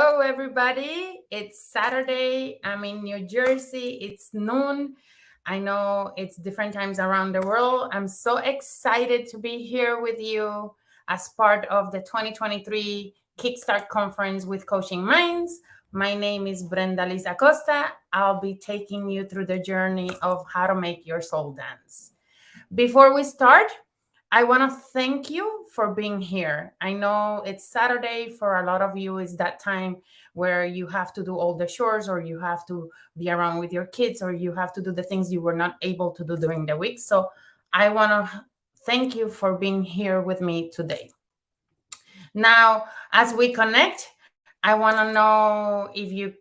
Hello, everybody. It's Saturday. I'm in New Jersey. It's noon. I know it's different times around the world. I'm so excited to be here with you as part of the 2023 Kickstart Conference with Coaching Minds. My name is Brendaliz Acosta. I'll be taking you through the journey of how to make your soul dance. Before we start, I want to thank you for being here. I know it's Saturday. For a lot of you, it's that time where you have to do all the chores, or you have to be around with your kids, or you have to do the things you were not able to do during the week. So I want to thank you for being here with me today. Now, as we connect, I want to know if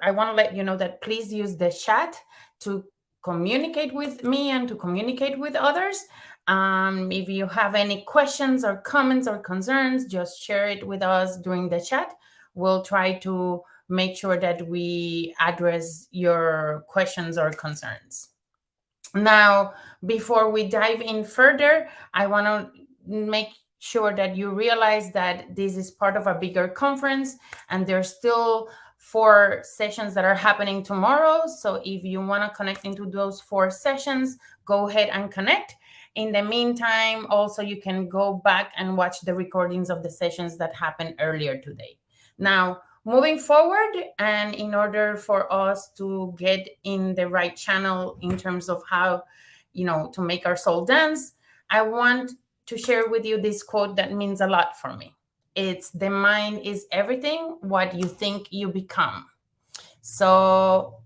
I want to let you know that please use the chat to communicate with me and to communicate with others. If you have any questions or comments or concerns, just share it with us during the chat. We'll try to make sure that we address your questions or concerns. Now, before we dive in further, I want to make sure that you realize that this is part of a bigger conference, and there's still 4 sessions that are happening tomorrow. So if you want to connect into those 4 sessions, go ahead and connect. In the meantime, also you can go back and watch the recordings of the sessions that happened earlier today. Now, moving forward, and in order for us to get in the right channel in terms of how, to make our soul dance, I want to share with you this quote that means a lot for me. It's "the mind is everything, what you think you become." So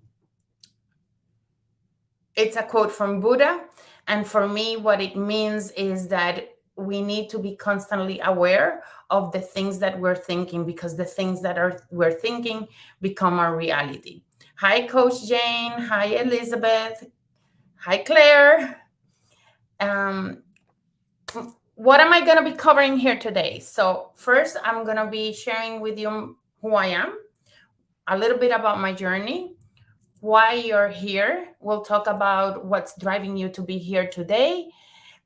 it's a quote from Buddha. And for me, what it means is that we need to be constantly aware of the things that we're thinking, because the things that we're thinking become our reality. Hi, Coach Jane. Hi, Elizabeth. Hi, Claire. What am I going to be covering here today? So first, I'm going to be sharing with you who I am, a little bit about my journey, why you're here. We'll talk about what's driving you to be here today.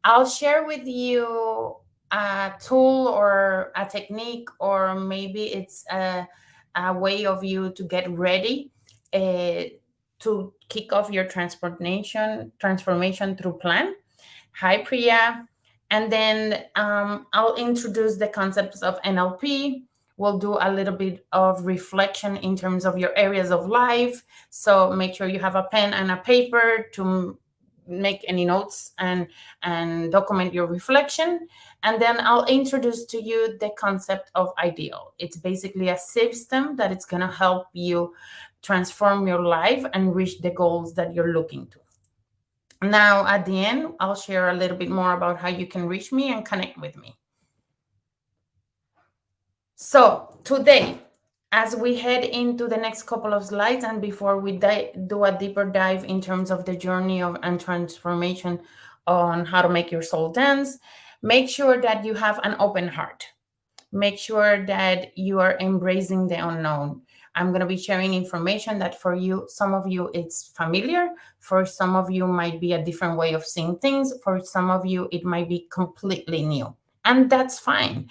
I'll share with you a tool or a technique, or maybe it's a way of you to get ready to kick off your transformation through plan. Hi, Priya. And then I'll introduce the concepts of NLP. We'll do a little bit of reflection in terms of your areas of life. So make sure you have a pen and a paper to make any notes and document your reflection. And then I'll introduce to you the concept of ideal. It's basically a system that it's going to help you transform your life and reach the goals that you're looking to. Now, at the end, I'll share a little bit more about how you can reach me and connect with me. So today, as we head into the next couple of slides, and before we do a deeper dive in terms of the journey of and transformation on how to make your soul dance, make sure that you have an open heart. Make sure that you are embracing the unknown. I'm going to be sharing information that for you, some of you, it's familiar. For some of you, might be a different way of seeing things. For some of you, it might be completely new. And that's fine.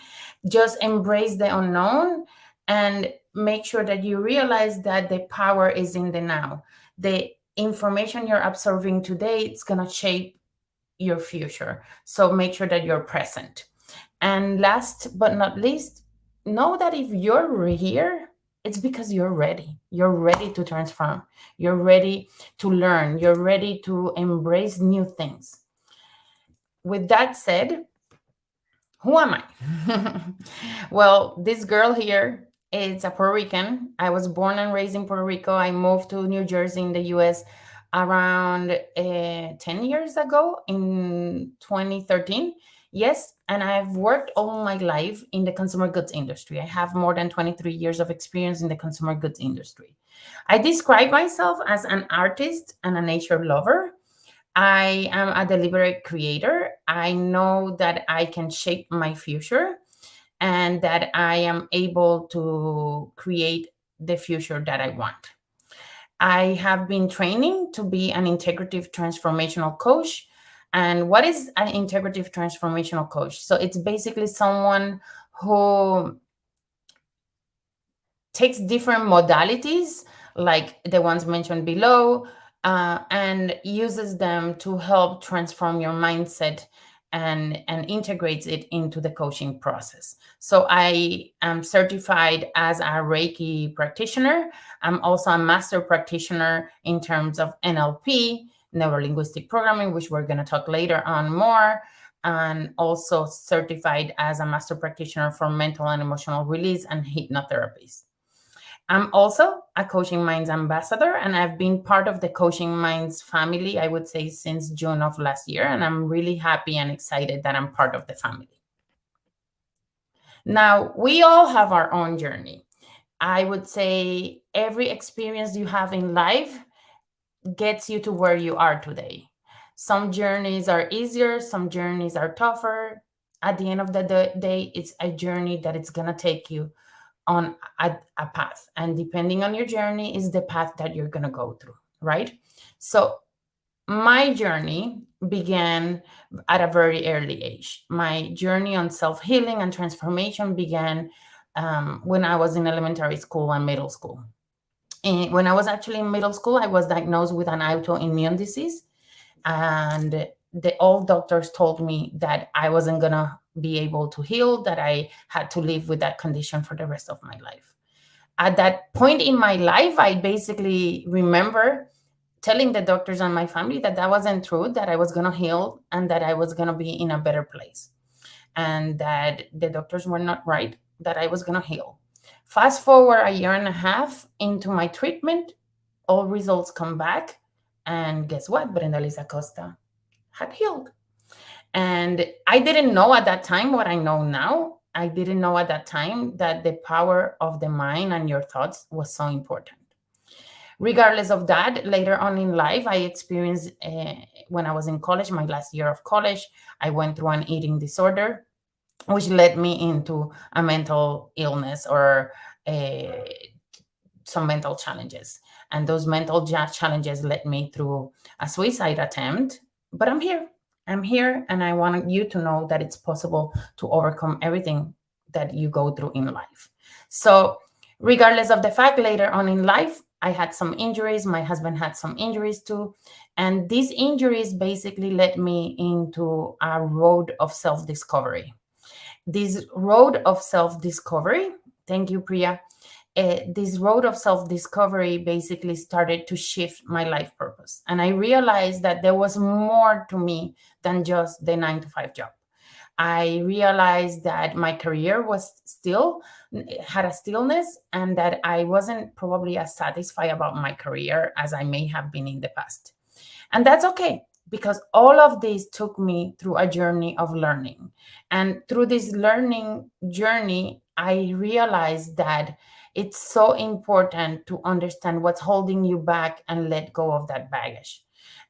Just embrace the unknown and make sure that you realize that the power is in the now. The information you're absorbing today, it's going to shape your future. So make sure that you're present. And last but not least, know that if you're here, it's because you're ready. You're ready to transform. You're ready to learn. You're ready to embrace new things. With that said, who am I? Well, this girl here is a Puerto Rican. I was born and raised in Puerto Rico. I moved to New Jersey in the US around 10 years ago in 2013. Yes, and I've worked all my life in the consumer goods industry. I have more than 23 years of experience in the consumer goods industry. I describe myself as an artist and a nature lover. I am a deliberate creator. I know that I can shape my future and that I am able to create the future that I want. I have been training to be an integrative transformational coach. And what is an integrative transformational coach? So it's basically someone who takes different modalities like the ones mentioned below, and uses them to help transform your mindset and integrates it into the coaching process. So I am certified as a Reiki practitioner. I'm also a master practitioner in terms of NLP, neuro linguistic programming, which we're going to talk later on more, and also certified as a master practitioner for mental and emotional release and hypnotherapies. I'm also a Coaching Minds ambassador, and I've been part of the Coaching Minds family, I would say, since June of last year. And I'm really happy and excited that I'm part of the family. Now, we all have our own journey. I would say every experience you have in life gets you to where you are today. Some journeys are easier, some journeys are tougher. At the end of the day, it's a journey that it's going to take you on a path, and depending on your journey is the path that you're going to go through, right? So my journey began at a very early age. My journey on self-healing and transformation began when I was in elementary school and middle school. And when I was actually in middle school, I was diagnosed with an autoimmune disease, and the old doctors told me that I wasn't gonna be able to heal, that I had to live with that condition for the rest of my life. At that point in my life, I basically remember telling the doctors and my family that that wasn't true, that I was gonna heal and that I was gonna be in a better place, and that the doctors were not right, that I was gonna heal. Fast forward a year and a half into my treatment, all results come back, and guess what? Brendaliz Acosta had healed. And I didn't know at that time what I know now. I didn't know at that time that the power of the mind and your thoughts was so important. Regardless of that, later on in life, I experienced, when I was in college, my last year of college, I went through an eating disorder, which led me into a mental illness or some mental challenges. And those mental challenges led me through a suicide attempt. But I'm here. I'm here, and I want you to know that it's possible to overcome everything that you go through in life. So, regardless of the fact, later on in life, I had some injuries. My husband had some injuries too. And these injuries basically led me into a road of self discovery. This road of self discovery, thank you, Priya. This road of self discovery basically started to shift my life purpose. And I realized that there was more to me than just the 9 to 5 job. I realized that my career was still had a stillness, and that I wasn't probably as satisfied about my career as I may have been in the past. And that's okay, because all of this took me through a journey of learning. And through this learning journey, I realized that it's so important to understand what's holding you back and let go of that baggage.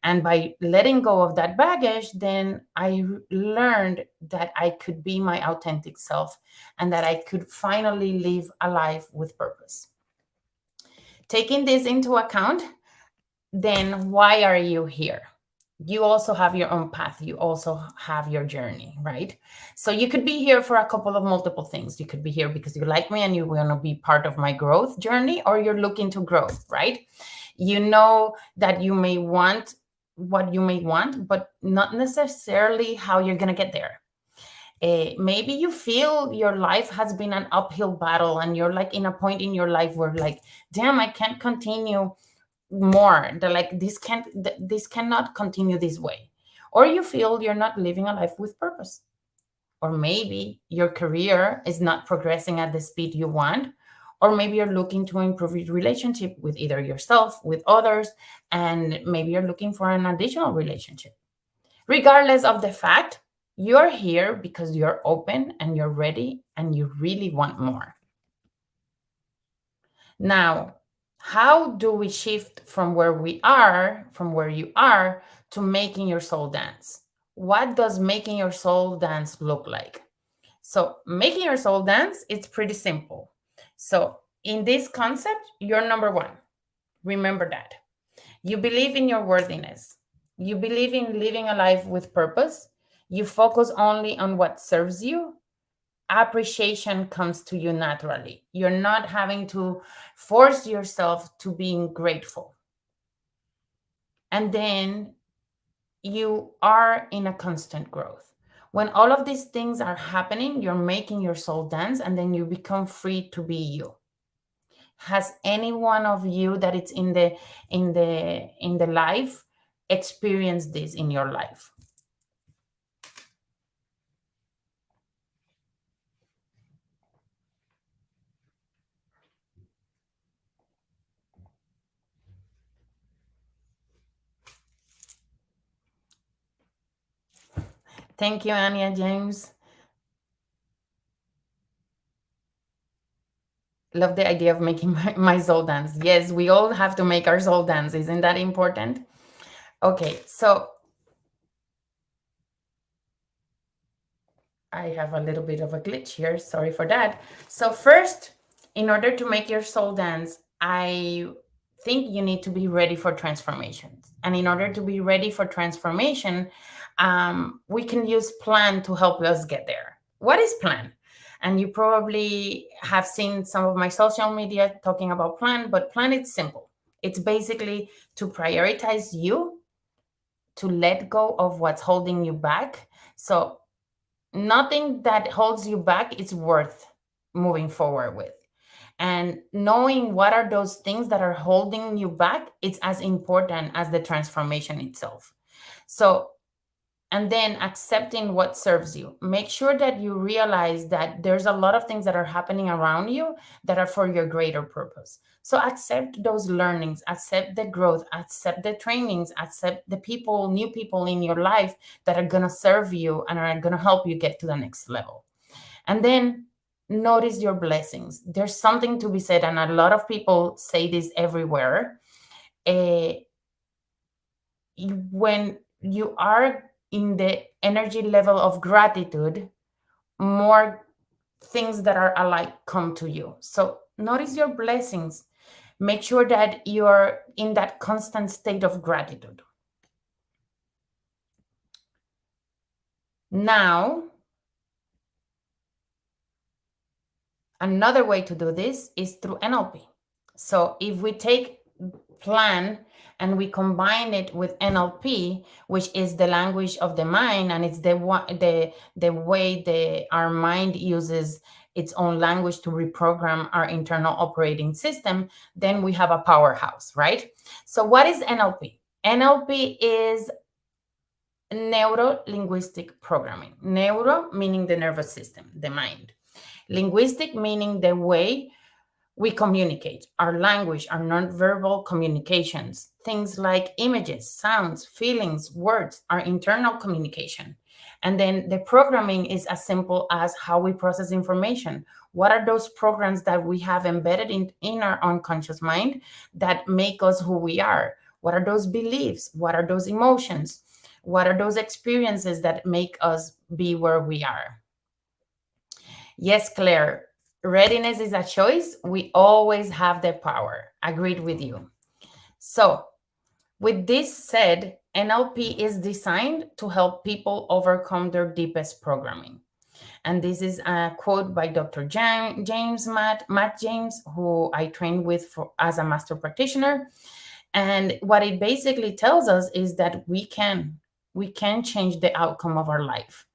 And by letting go of that baggage, then I learned that I could be my authentic self and that I could finally live a life with purpose. Taking this into account, then why are you here? You also have your own path. You also have your journey, right? So you could be here for a couple of multiple things. You could be here because you like me and you want to be part of my growth journey, or you're looking to grow, right? You know that you may want what you may want, but not necessarily how you're going to get there. Maybe you feel your life has been an uphill battle and you're like in a point in your life where like, damn, I can't continue more. They're like, this cannot continue this way. Or you feel you're not living a life with purpose. Or maybe your career is not progressing at the speed you want. Or maybe you're looking to improve your relationship with either yourself, with others, and maybe you're looking for an additional relationship. Regardless of the fact, you're here because you're open and you're ready and you really want more. Now, how do we shift from where you are, to making your soul dance? What does making your soul dance look like? So, making your soul dance, it's pretty simple. So, in this concept, you're number one. Remember that. You believe in your worthiness. You believe in living a life with purpose. You focus only on what serves you. appreciation comes to you naturally. You're not having to force yourself to being grateful. And then you are in a constant growth. When all of these things are happening, you're making your soul dance, and then you become free to be you. Has any one of you that it's in the life experienced this in your life? Thank you, Anya James. Love the idea of making my soul dance. Yes, we all have to make our soul dance. Isn't that important? Okay, so I have a little bit of a glitch here. Sorry for that. So, first, in order to make your soul dance, I think you need to be ready for transformations. And in order to be ready for transformation, we can use plan to help us get there. What is plan? And you probably have seen some of my social media talking about plan, but plan is simple. It's basically to prioritize you, to let go of what's holding you back. So, nothing that holds you back is worth moving forward with. And knowing what are those things that are holding you back, it's as important as the transformation itself. So, and then accepting what serves you. Make sure that you realize that there's a lot of things that are happening around you that are for your greater purpose. So accept those learnings, accept the growth, accept the trainings, accept the people, new people in your life that are going to serve you and are going to help you get to the next level. And then notice your blessings. There's something to be said, and a lot of people say this everywhere. Uh, when you are in the energy level of gratitude, more things that are alike come to you. So notice your blessings. Make sure that you're in that constant state of gratitude. Now, another way to do this is through NLP. So if we take plan and we combine it with NLP, which is the language of the mind, and it's the way our mind uses its own language to reprogram our internal operating system, then we have a powerhouse, right? So what is NLP? NLP is neuro linguistic programming. Neuro meaning the nervous system, the mind. Linguistic meaning the way we communicate, our language, our nonverbal communications, things like images, sounds, feelings, words, our internal communication. And then the programming is as simple as how we process information. What are those programs that we have embedded in our unconscious mind that make us who we are? What are those beliefs? What are those emotions? What are those experiences that make us be where we are? Yes, Claire, readiness is a choice. We always have the power. Agreed with you. So, with this said, NLP is designed to help people overcome their deepest programming. And this is a quote by Dr. Matt James, who I trained with as a master practitioner. And what it basically tells us is that we can change the outcome of our life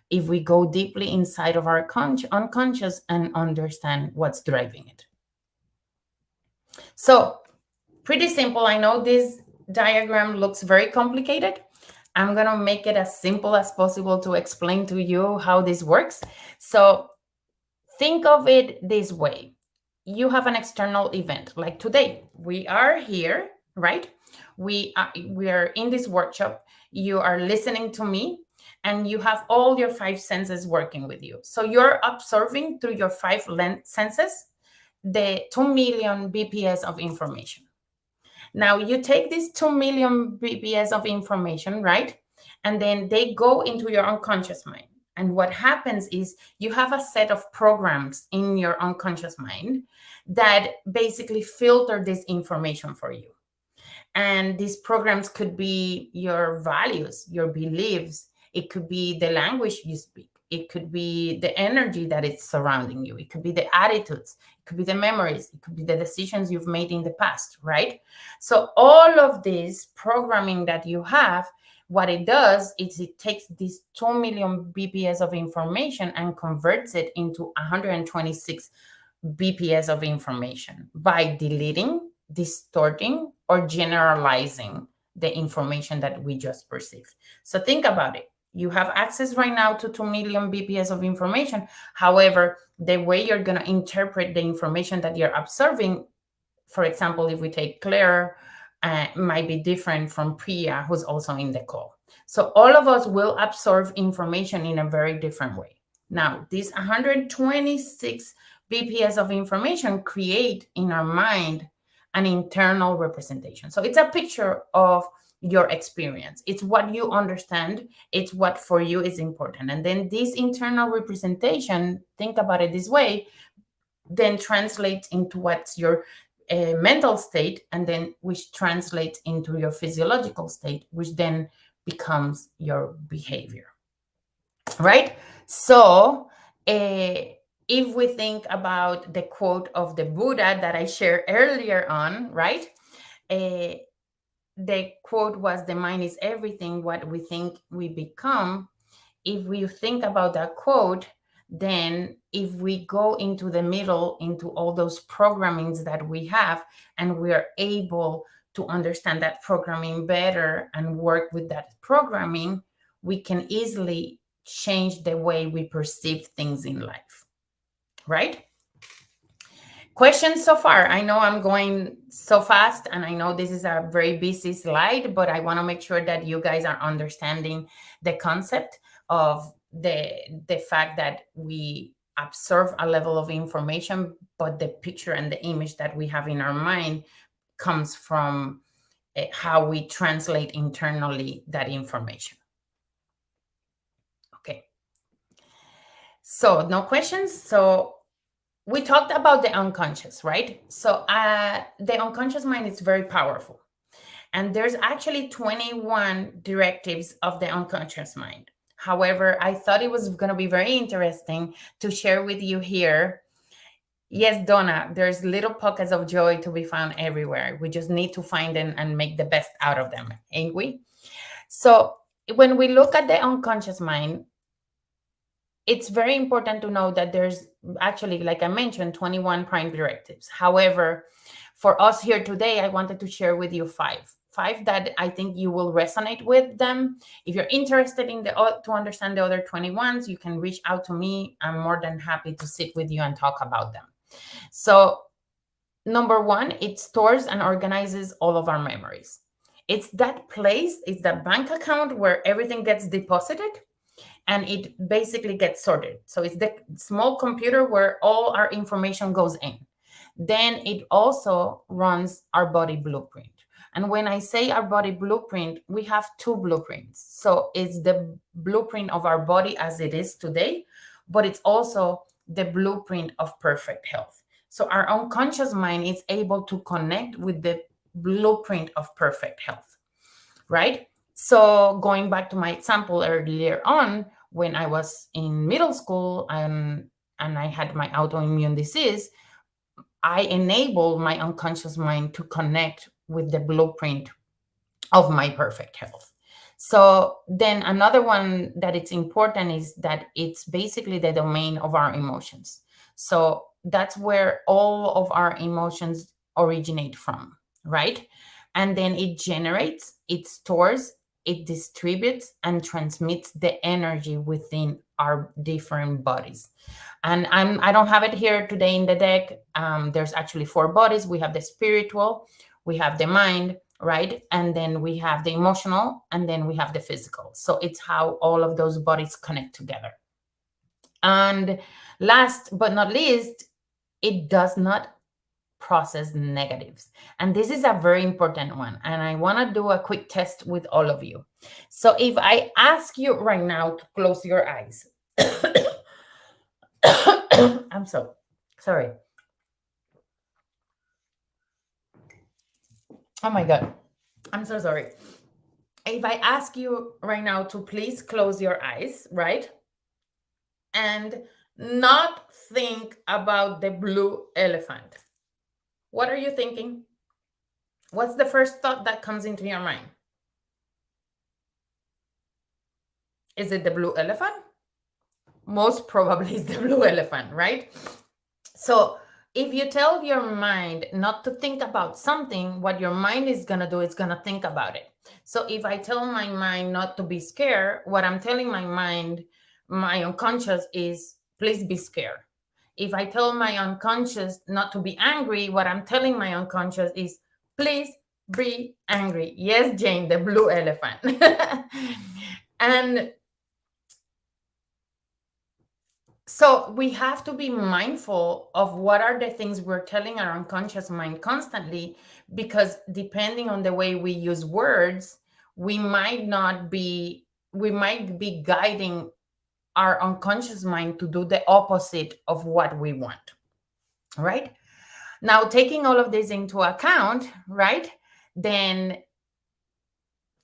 if we go deeply inside of our unconscious and understand what's driving it. So, pretty simple. I know this diagram looks very complicated. I'm going to make it as simple as possible to explain to you how this works. So, think of it this way. You have an external event like today. We are here, right? We are in this workshop. You are listening to me and you have all your five senses working with you. So you're observing through your five senses the 2 million BPS of information. Now you take these 2 million BPS of information, right? And then they go into your unconscious mind. And what happens is you have a set of programs in your unconscious mind that basically filter this information for you. And these programs could be your values, your beliefs. It could be the language you speak. it could be the energy that is surrounding you, it could be the attitudes, it could be the memories, it could be the decisions you've made in the past, right? So all of this programming that you have, what it does is it takes these 2 million bps of information and converts it into 126 bps of information by deleting, distorting, or generalizing the information that we just perceived. So think about it. You have access right now to 2 million bps of information. However, the way you're going to interpret the information that you're observing, for example, if we take Claire, might be different from Priya, who's also in the call. So all of us will absorb information in a very different way. Now, these 126 bps of information create in our mind an internal representation. So it's a picture of your experience. It's what you understand. It's what for you is important. And then this internal representation, think about it this way, then translates into what's your mental state, and then which translates into your physiological state, which then becomes your behavior, right? So if we think about the quote of the Buddha that I shared earlier on, right? The quote was, "The mind is everything, what we think we become." If we think about that quote, then if we go into the middle, into all those programmings that we have, and we are able to understand that programming better and work with that programming, we can easily change the way we perceive things in life, right? Questions so far? I know I'm going so fast, and I know this is a very busy slide, but I want to make sure that you guys are understanding the concept of the fact that we observe a level of information, but the picture and the image that we have in our mind comes from how we translate internally that information. Okay. So no questions. So we talked about the unconscious, right? So the unconscious mind is very powerful. And there's actually 21 directives of the unconscious mind. However, I thought it was going to be very interesting to share with you here. Yes, Donna, there's little pockets of joy to be found everywhere. We just need to find them and make the best out of them, ain't we? So when we look at the unconscious mind, it's very important to know that there's actually, like I mentioned, 21 prime directives. However, for us here today, I wanted to share with you five that I think you will resonate with them. If you're interested in to understand the other 21s, you can reach out to me. I'm more than happy to sit with you and talk about them. So number one, it stores and organizes all of our memories. It's that place, it's that bank account where everything gets deposited and it basically gets sorted. So it's the small computer where all our information goes in. Then it also runs our body blueprint. And when I say our body blueprint, we have two blueprints. So it's the blueprint of our body as it is today, but it's also the blueprint of perfect health. So our unconscious mind is able to connect with the blueprint of perfect health, right? So going back to my example earlier on, when I was in middle school and I had my autoimmune disease, I enabled my unconscious mind to connect with the blueprint of my perfect health. So then another one that it's important is that it's basically the domain of our emotions. So that's where all of our emotions originate from, right? And then it generates, it stores, it distributes and transmits the energy within our different bodies. And I don't have it here today in the deck. There's actually 4 bodies. We have the spiritual, we have the mind, right? And then we have the emotional, and then we have the physical. So it's how all of those bodies connect together. And last but not least, it does not process negatives. And this is a very important one. And I want to do a quick test with all of you. So if I ask you right now to close your eyes, I'm so sorry. Oh my God. I'm so sorry. If I ask you right now to please close your eyes, right? and not think about the blue elephant. What are you thinking? What's the first thought that comes into your mind? Is it the blue elephant? Most probably it's the blue elephant, right? So if you tell your mind not to think about something, what your mind is going to do is going to think about it. So if I tell my mind not to be scared, what I'm telling my mind, my unconscious, is please be scared. If I tell my unconscious not to be angry, what I'm telling my unconscious is please be angry. Yes, Jane, the blue elephant. And so we have to be mindful of what are the things we're telling our unconscious mind constantly, because depending on the way we use words, we might be guiding our unconscious mind to do the opposite of what we want, right? Now, taking all of this into account, right, then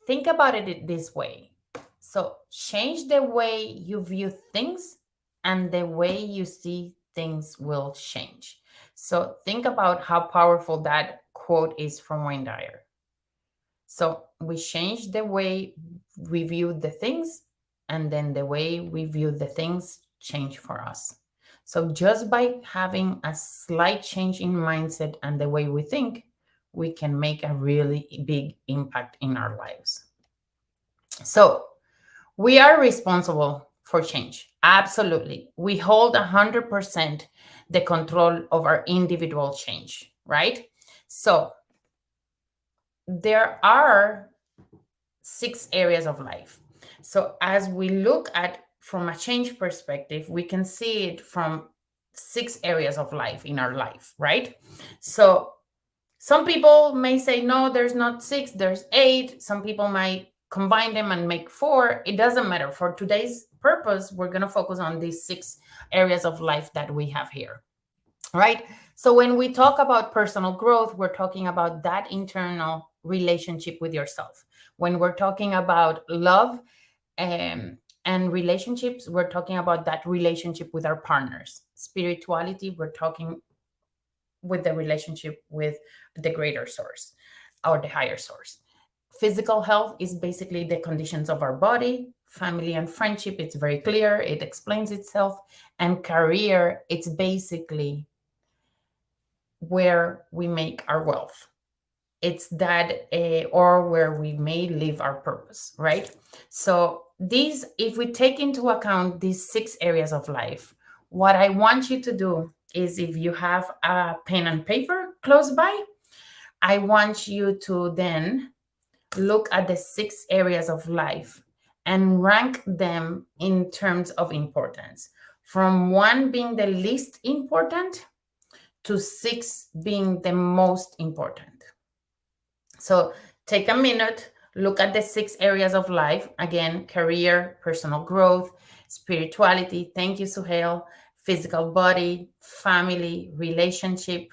think about it this way. So change the way you view things, and the way you see things will change. So think about how powerful that quote is from Wayne Dyer. So we change the way we view the things, and then the way we view the things change for us. So just by having a slight change in mindset and the way we think, we can make a really big impact in our lives. So we are responsible for change. Absolutely. We hold 100% the control of our individual change, right? So there are 6 areas of life. So as we look at from a change perspective, we can see it from 6 areas of life in our life, right? So some people may say, no, there's not 6, there's 8. Some people might combine them and make 4. It doesn't matter. For today's purpose, we're going to focus on these 6 areas of life that we have here, right? So when we talk about personal growth, we're talking about that internal relationship with yourself. When we're talking about love and relationships, we're talking about that relationship with our partners. Spirituality, we're talking with the relationship with the greater source or the higher source. Physical health is basically the conditions of our body. Family and friendship, it's very clear, it explains itself. And career, it's basically where we make our wealth. It's that, or where we may live our purpose, right? So these, if we take into account these 6 areas of life, what I want you to do is, if you have a pen and paper close by, I want you to then look at the 6 areas of life and rank them in terms of importance, from 1 being the least important to 6 being the most important. So take a minute, look at the 6 areas of life. Again, career, personal growth, spirituality. Thank you, Suhail. Physical body, family, relationship.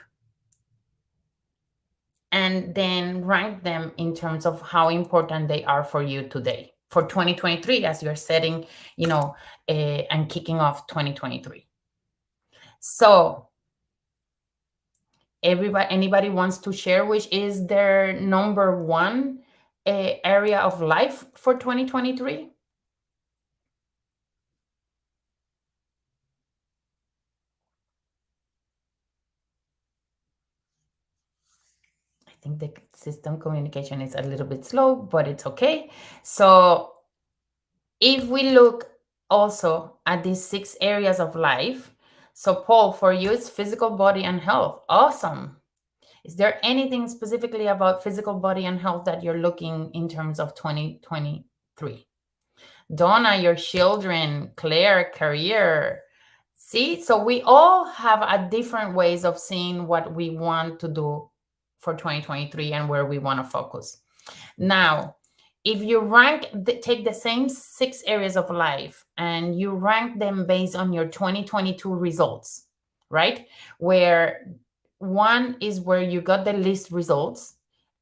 And then rank them in terms of how important they are for you today, for 2023, as you're setting, and kicking off 2023. So anybody wants to share which is their number 1 area of life for 2023? I think the system communication is a little bit slow, but it's okay. So if we look also at these 6 areas of life, so Paul, for you, it's physical body and health. Awesome. Is there anything specifically about physical body and health that you're looking in terms of 2023? Donna, your children. Claire, career. See, so we all have a different ways of seeing what we want to do for 2023 and where we want to focus. Now, if you take the same 6 areas of life and you rank them based on your 2022 results, right? Where 1 is where you got the least results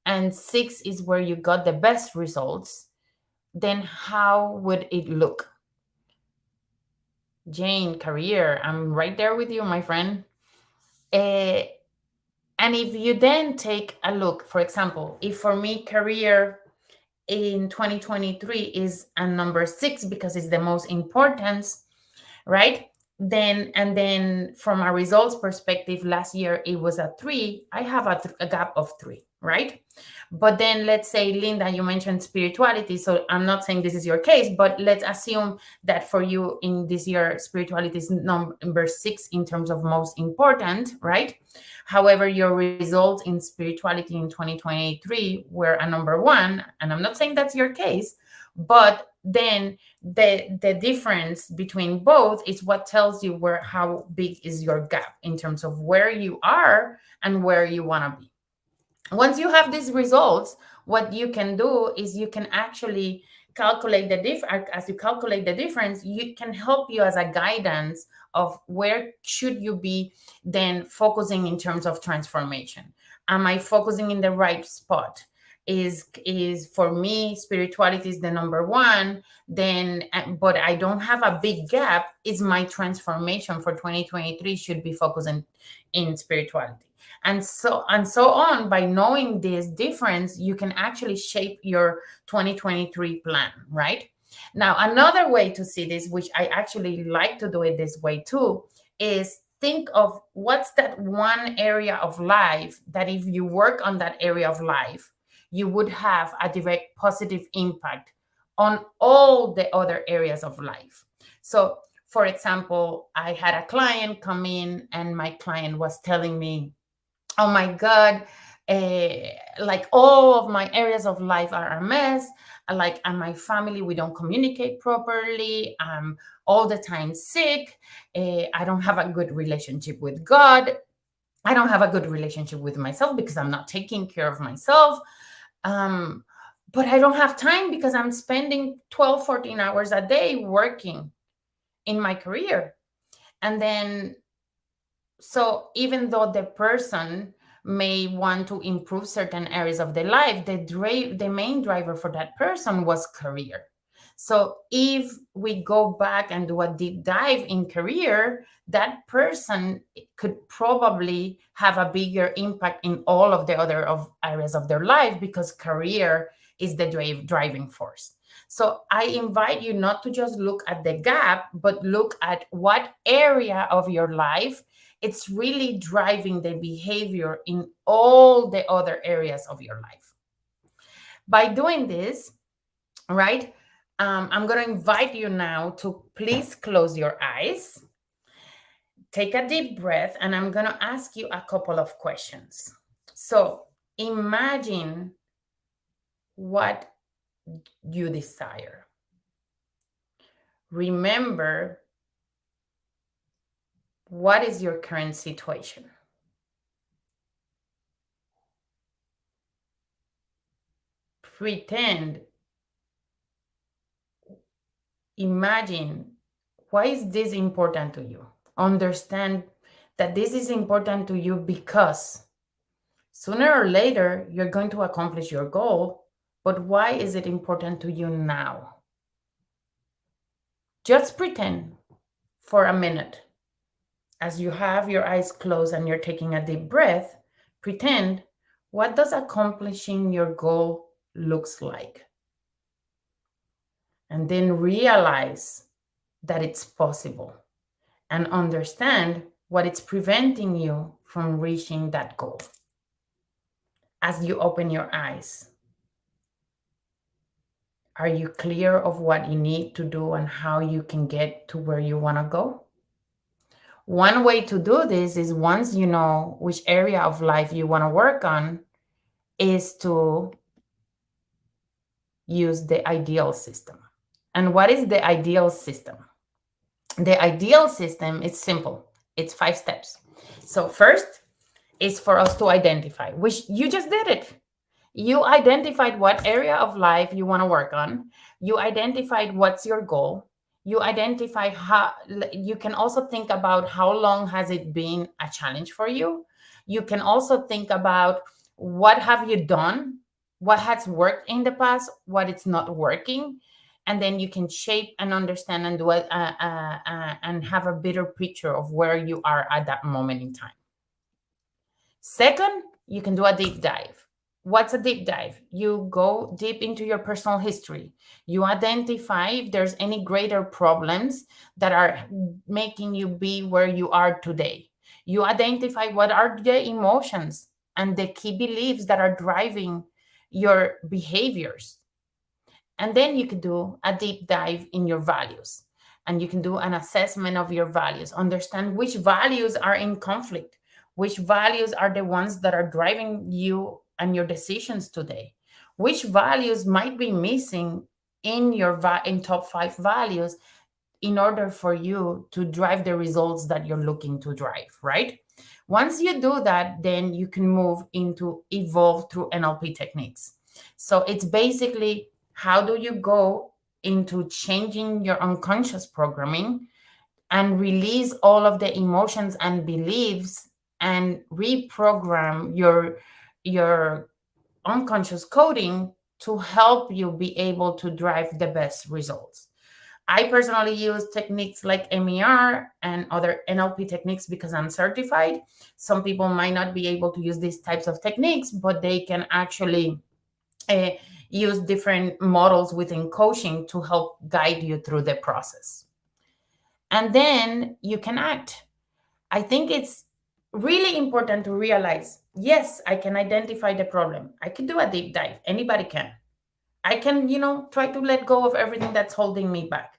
and 6 is where you got the best results, then how would it look? Jane, career, I'm right there with you, my friend. Uh, and if you then take a look, for example, if for me career in 2023 is a number 6 because it's the most important, right? Then from a results perspective, last year it was a 3. I have a gap of 3, right? But then let's say, Linda, you mentioned spirituality, so I'm not saying this is your case, but let's assume that for you in this year spirituality is number 6 in terms of most important, right? However, your results in spirituality in 2023 were a number 1, and I'm not saying that's your case, but then the difference between both is what tells you where how big is your gap in terms of where you are and where you want to be. Once you have these results, what you can do is you can actually calculate the as you calculate the difference, you can help you as a guidance of where should you be then focusing in terms of transformation. Am I focusing in the right spot? Is for me spirituality is the number 1, then but I don't have a big gap, is my transformation for 2023 should be focusing in spirituality, and so on. By knowing this difference, you can actually shape your 2023 plan, right? Now, another way to see this, which I actually like to do it this way too, is think of what's that one area of life that if you work on that area of life, you would have a direct positive impact on all the other areas of life. So, for example, I had a client come in, and my client was telling me, oh my God, like all of my areas of life are a mess. Like, and my family, we don't communicate properly. I'm all the time sick. I don't have a good relationship with God. I don't have a good relationship with myself because I'm not taking care of myself. Um, but I don't have time because I'm spending 12, 14 hours a day working in my career. And then, so even though the person may want to improve certain areas of their life, the main driver for that person was career. So if we go back and do a deep dive in career, that person could probably have a bigger impact in all of the other of areas of their life because career is the driving force. So I invite you not to just look at the gap, but look at what area of your life it's really driving the behavior in all the other areas of your life. By doing this, right, I'm going to invite you now to please close your eyes, take a deep breath, and I'm going to ask you a couple of questions. So imagine what you desire. Remember, what is your current situation? Pretend, imagine, why is this important to you? Understand that this is important to you because sooner or later you're going to accomplish your goal, but why is it important to you now? Just pretend for a minute as you have your eyes closed and you're taking a deep breath. Pretend, what does accomplishing your goal looks like? And then realize that it's possible and understand what is preventing you from reaching that goal. As you open your eyes, are you clear of what you need to do and how you can get to where you want to go? One way to do this is, once you know which area of life you want to work on, is to use the ideal system. And what is the ideal system? The ideal system is simple. It's 5 steps. So first is for us to identify, which you just did it. You identified what area of life you want to work on. You identified what's your goal. You identify how. You can also think about how long has it been a challenge for you. You can also think about what have you done, what has worked in the past, what it's not working, and then you can shape and understand and do it, and have a better picture of where you are at that moment in time. Second, you can do a deep dive. What's a deep dive? You go deep into your personal history. You identify if there's any greater problems that are making you be where you are today. You identify what are the emotions and the key beliefs that are driving your behaviors. And then you can do a deep dive in your values, and you can do an assessment of your values, understand which values are in conflict, which values are the ones that are driving you and your decisions today, which values might be missing in your in top 5 values in order for you to drive the results that you're looking to drive, right? Once you do that, then you can move into evolve through NLP techniques. So it's basically, how do you go into changing your unconscious programming and release all of the emotions and beliefs and reprogram your unconscious coding to help you be able to drive the best results. I personally use techniques like MER and other NLP techniques because I'm certified. Some people might not be able to use these types of techniques, but they can actually uh, use different models within coaching to help guide you through the process. And then you can act. I think it's really important to realize, yes, I can identify the problem. I can do a deep dive. Anybody can. I can, try to let go of everything that's holding me back.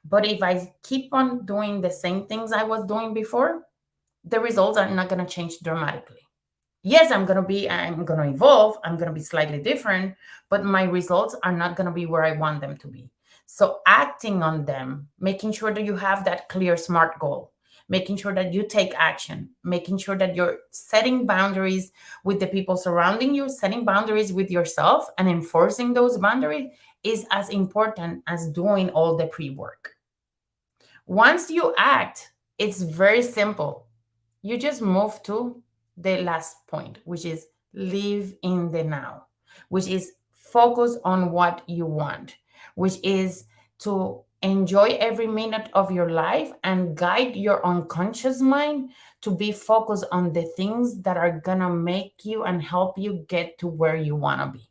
But if I keep on doing the same things I was doing before, the results are not going to change dramatically. Yes, I'm going to evolve, I'm going to be slightly different, but my results are not going to be where I want them to be. So acting on them, making sure that you have that clear smart goal, making sure that you take action, making sure that you're setting boundaries with the people surrounding you, setting boundaries with yourself, and enforcing those boundaries is as important as doing all the pre-work. Once you act, it's very simple. You just move to the last point, which is live in the now, which is focus on what you want, which is to enjoy every minute of your life and guide your unconscious mind to be focused on the things that are going to make you and help you get to where you want to be.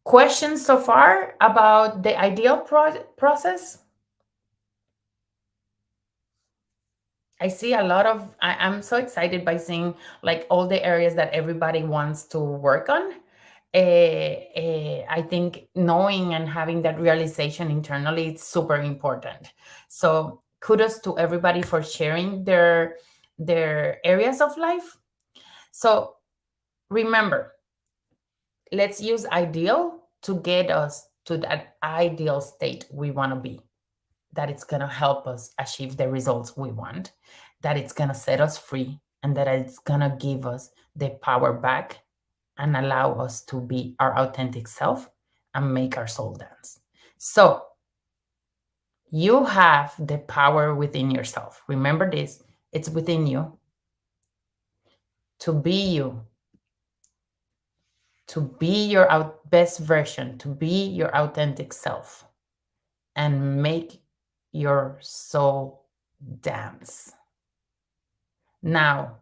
Questions so far about the ideal process? I see a lot of, I'm so excited by seeing like all the areas that everybody wants to work on. I think knowing and having that realization internally is super important. So kudos to everybody for sharing their areas of life. So remember, let's use ideal to get us to that ideal state we want to be, that it's going to help us achieve the results we want, that it's going to set us free, and that it's going to give us the power back and allow us to be our authentic self and make our soul dance. So you have the power within yourself. Remember this, it's within you to be you, to be your best version, to be your authentic self, and make your soul dance. Now,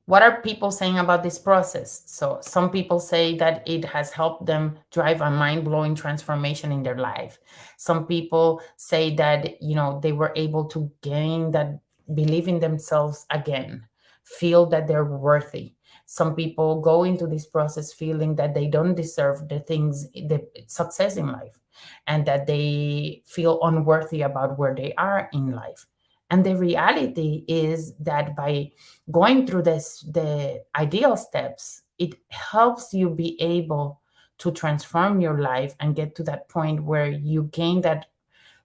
what are people saying about this process? So some people say that it has helped them drive a mind-blowing transformation in their life. Some people say that, they were able to gain that belief in themselves again, feel that they're worthy. Some people go into this process feeling that they don't deserve the success in life, and that they feel unworthy about where they are in life. And the reality is that by going through the ideal steps, it helps you be able to transform your life and get to that point where you gain that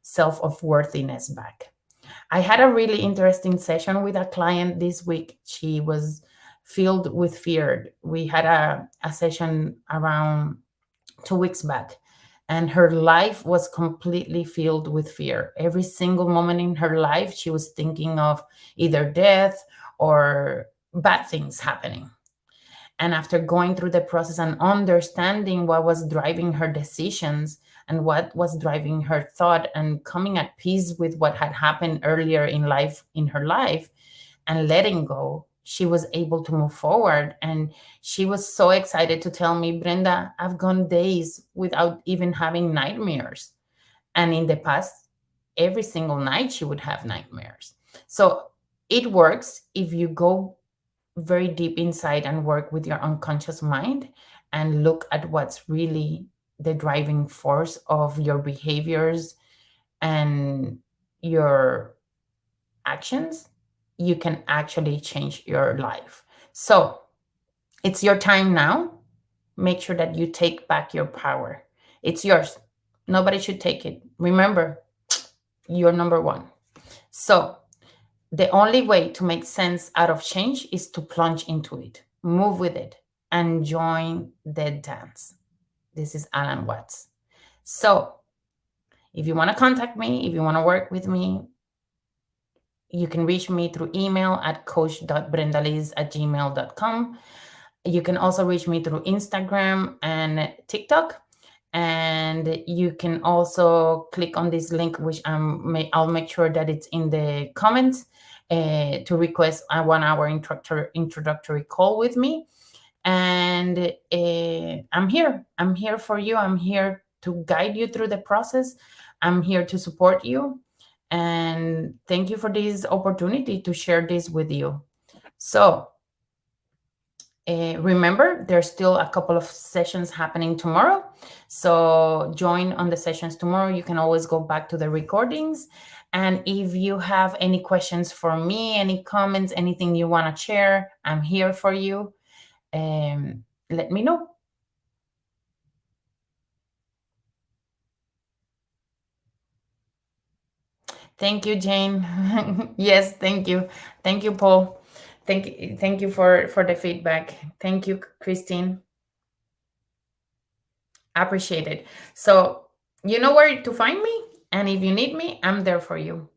self of worthiness back. I had a really interesting session with a client this week. She was filled with fear. We had a session around 2 weeks back, and her life was completely filled with fear. Every single moment in her life, she was thinking of either death or bad things happening. And after going through the process and understanding what was driving her decisions and what was driving her thought, and coming at peace with what had happened earlier in her life, and letting go, she was able to move forward. And she was so excited to tell me, Brenda, I've gone days without even having nightmares. And in the past, every single night she would have nightmares. So it works if you go very deep inside and work with your unconscious mind and look at what's really the driving force of your behaviors and your actions. You can actually change your life. So it's your time now. Make sure that you take back your power. It's yours. Nobody should take it. Remember, you're number one. So the only way to make sense out of change is to plunge into it, move with it, and join the dance. This is Alan Watts. So if you want to contact me, if you want to work with me, you can reach me through email at coach.brendaliz@gmail.com. You can also reach me through Instagram and TikTok. And you can also click on this link, which I'll make sure that it's in the comments, to request a 1 hour introductory call with me. And I'm here. I'm here for you. I'm here to guide you through the process. I'm here to support you. And thank you for this opportunity to share this with you. So remember, there's still a couple of sessions happening tomorrow. So join on the sessions tomorrow. You can always go back to the recordings. And if you have any questions for me, any comments, anything you want to share, I'm here for you. Let me know. Thank you, Jane. Yes, thank you. Thank you, Paul. Thank you for the feedback. Thank you, Christine. Appreciate it. So you know where to find me, and if you need me, I'm there for you.